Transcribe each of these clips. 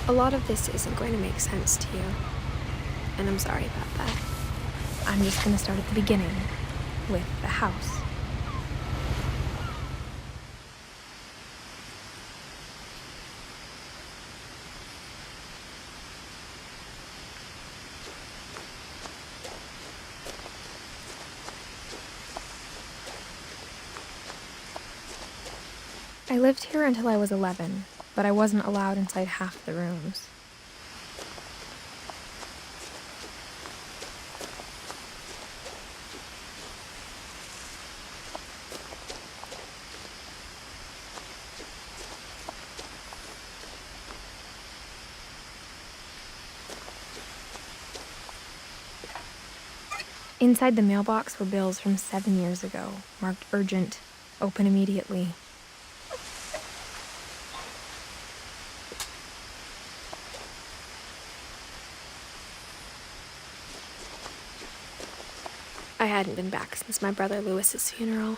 A lot of this isn't going to make sense to you, and I'm sorry about that. I'm just going to start at the beginning, with the house. I lived here until I was 11, but I wasn't allowed inside half the rooms. Inside the mailbox were bills from 7 years ago, marked urgent, open immediately. I hadn't been back since my brother Lewis's funeral.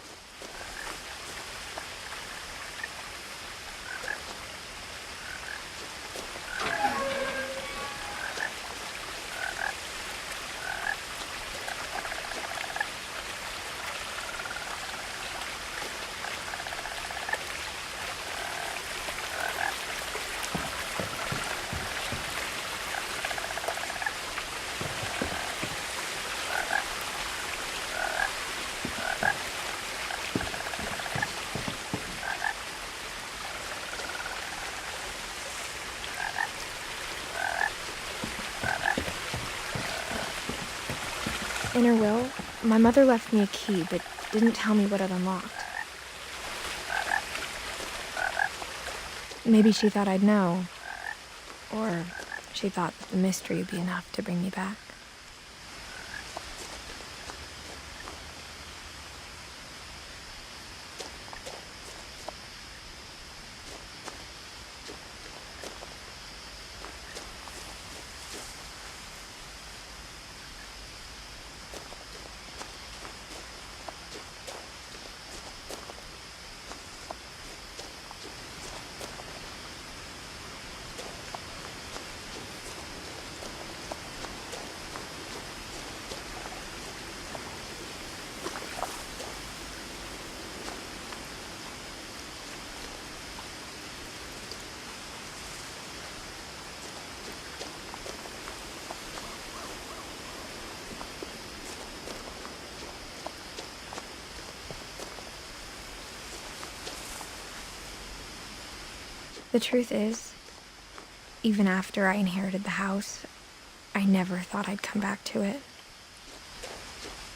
In her will, my mother left me a key, but didn't tell me what it unlocked. Maybe she thought I'd know, or she thought that the mystery would be enough to bring me back. The truth is, even after I inherited the house, I never thought I'd come back to it.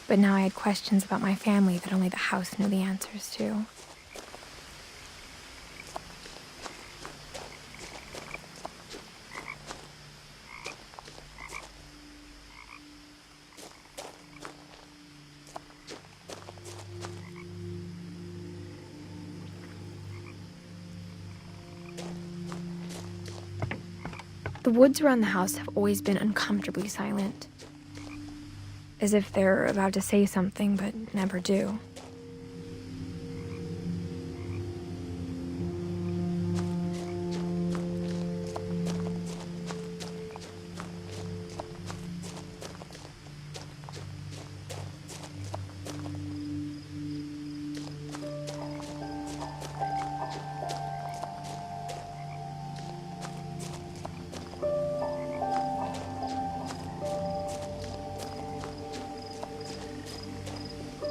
But now I had questions about my family that only the house knew the answers to. The woods around the house have always been uncomfortably silent, as if they're about to say something but never do.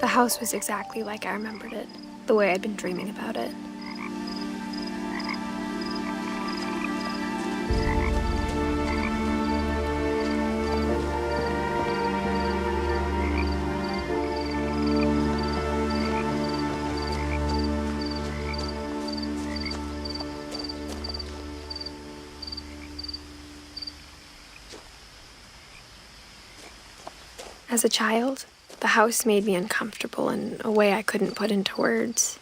The house was exactly like I remembered it, the way I'd been dreaming about it. As a child, the house made me uncomfortable in a way I couldn't put into words.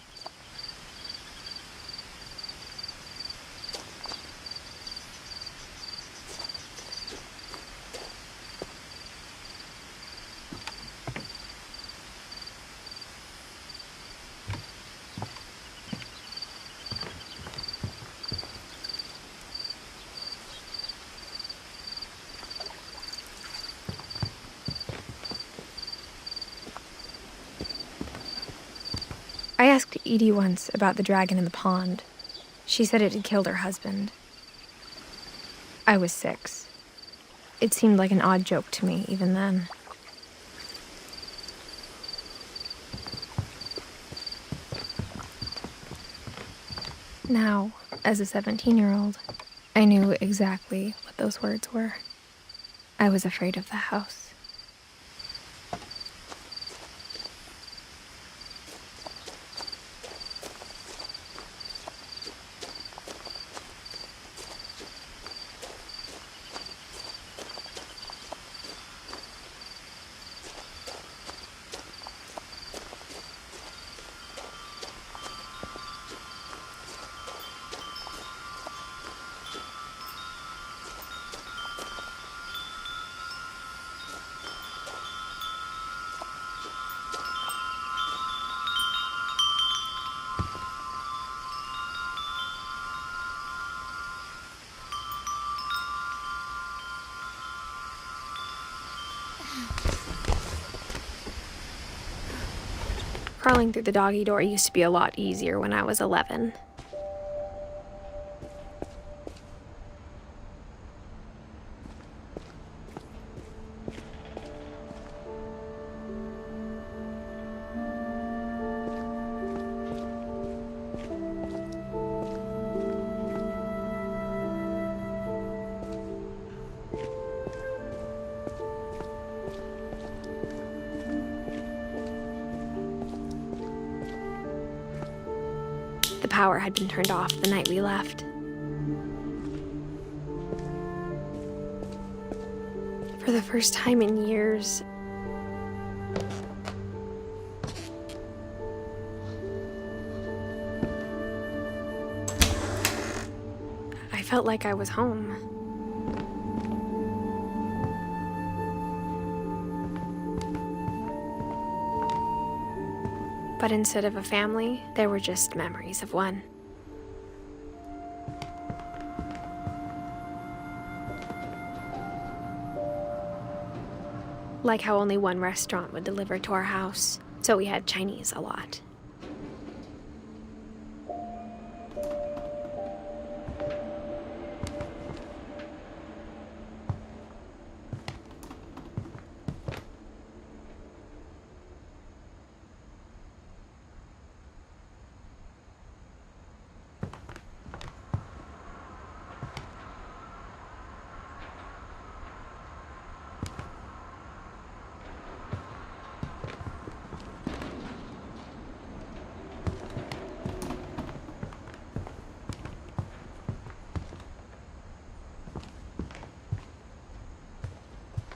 I asked Edie once about the dragon in the pond. She said it had killed her husband. I was 6. It seemed like an odd joke to me even then. Now, as a 17-year-old, I knew exactly what those words were. I was afraid of the house. Crawling through the doggy door used to be a lot easier when I was 11. The power had been turned off the night we left. For the first time in years, I felt like I was home. But instead of a family, there were just memories of one. Like how only one restaurant would deliver to our house, so we had Chinese a lot.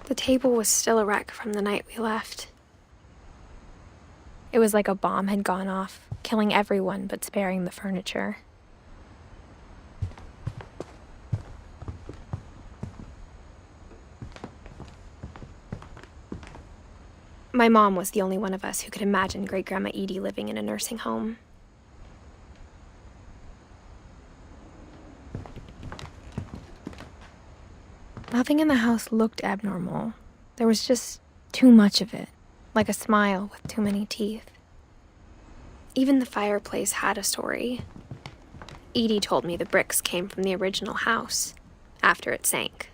The table was still a wreck from the night we left. It was like a bomb had gone off, killing everyone but sparing the furniture. My mom was the only one of us who could imagine Great-Grandma Edie living in a nursing home. Nothing in the house looked abnormal. There was just too much of it, like a smile with too many teeth. Even the fireplace had a story. Edie told me the bricks came from the original house, after it sank.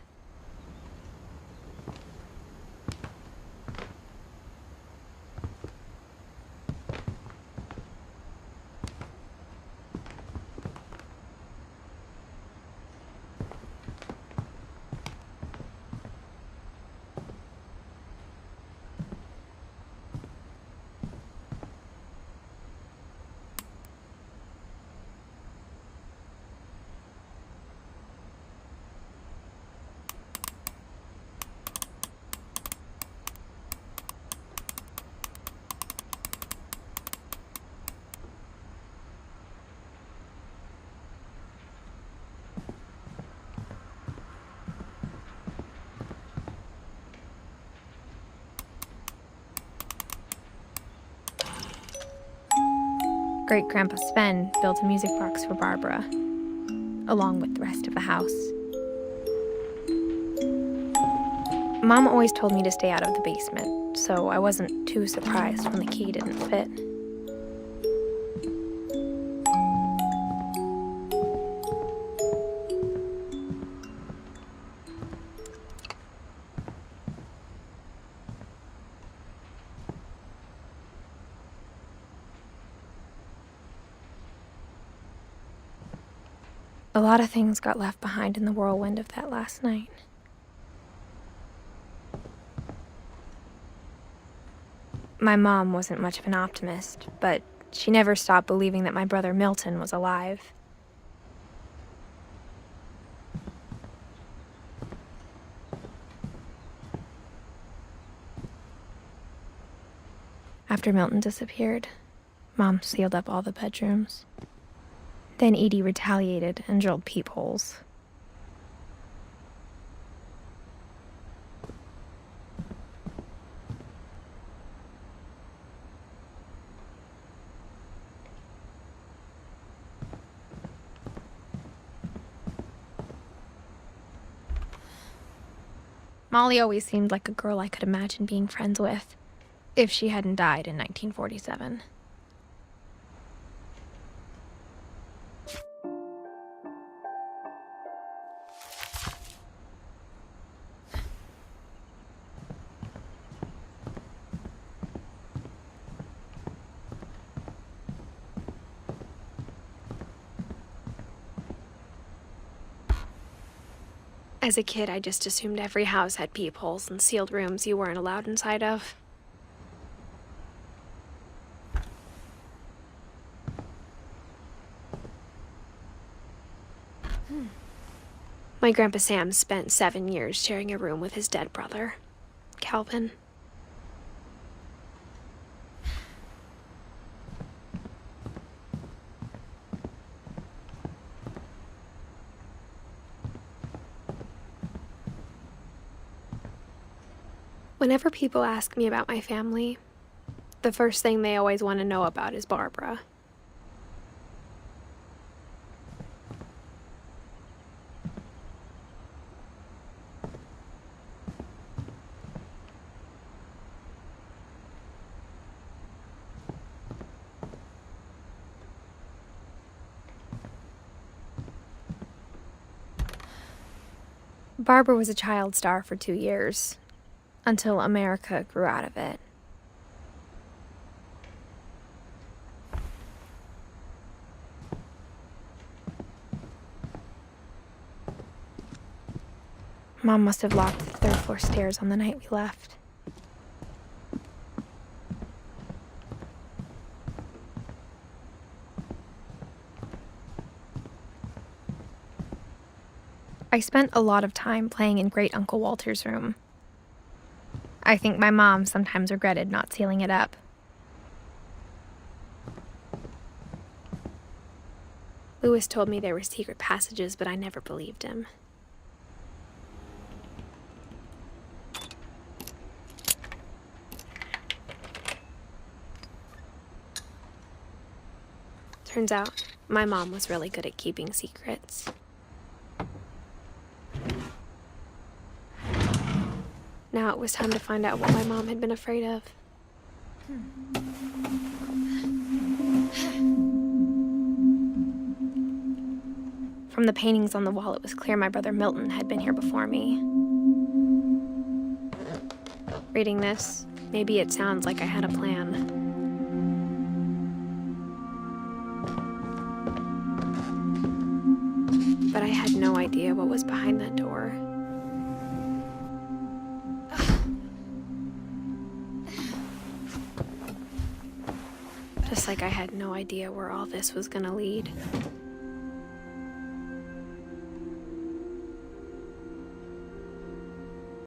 Great-Grandpa Sven built a music box for Barbara, along with the rest of the house. Mom always told me to stay out of the basement, so I wasn't too surprised when the key didn't fit. A lot of things got left behind in the whirlwind of that last night. My mom wasn't much of an optimist, but she never stopped believing that my brother Milton was alive. After Milton disappeared, Mom sealed up all the bedrooms. Then Edie retaliated and drilled peepholes. Molly always seemed like a girl I could imagine being friends with, if she hadn't died in 1947. As a kid, I just assumed every house had peepholes and sealed rooms you weren't allowed inside of. My Grandpa Sam spent 7 years sharing a room with his dead brother, Calvin. Whenever people ask me about my family, the first thing they always want to know about is Barbara. Barbara was a child star for 2 years, until America grew out of it. Mom must have locked the third floor stairs on the night we left. I spent a lot of time playing in Great Uncle Walter's room. I think my mom sometimes regretted not sealing it up. Lewis told me there were secret passages, but I never believed him. Turns out, my mom was really good at keeping secrets. Now it was time to find out what my mom had been afraid of. From the paintings on the wall, it was clear my brother Milton had been here before me. Reading this, maybe it sounds like I had a plan. But I had no idea what was behind that door. Just like I had no idea where all this was gonna lead.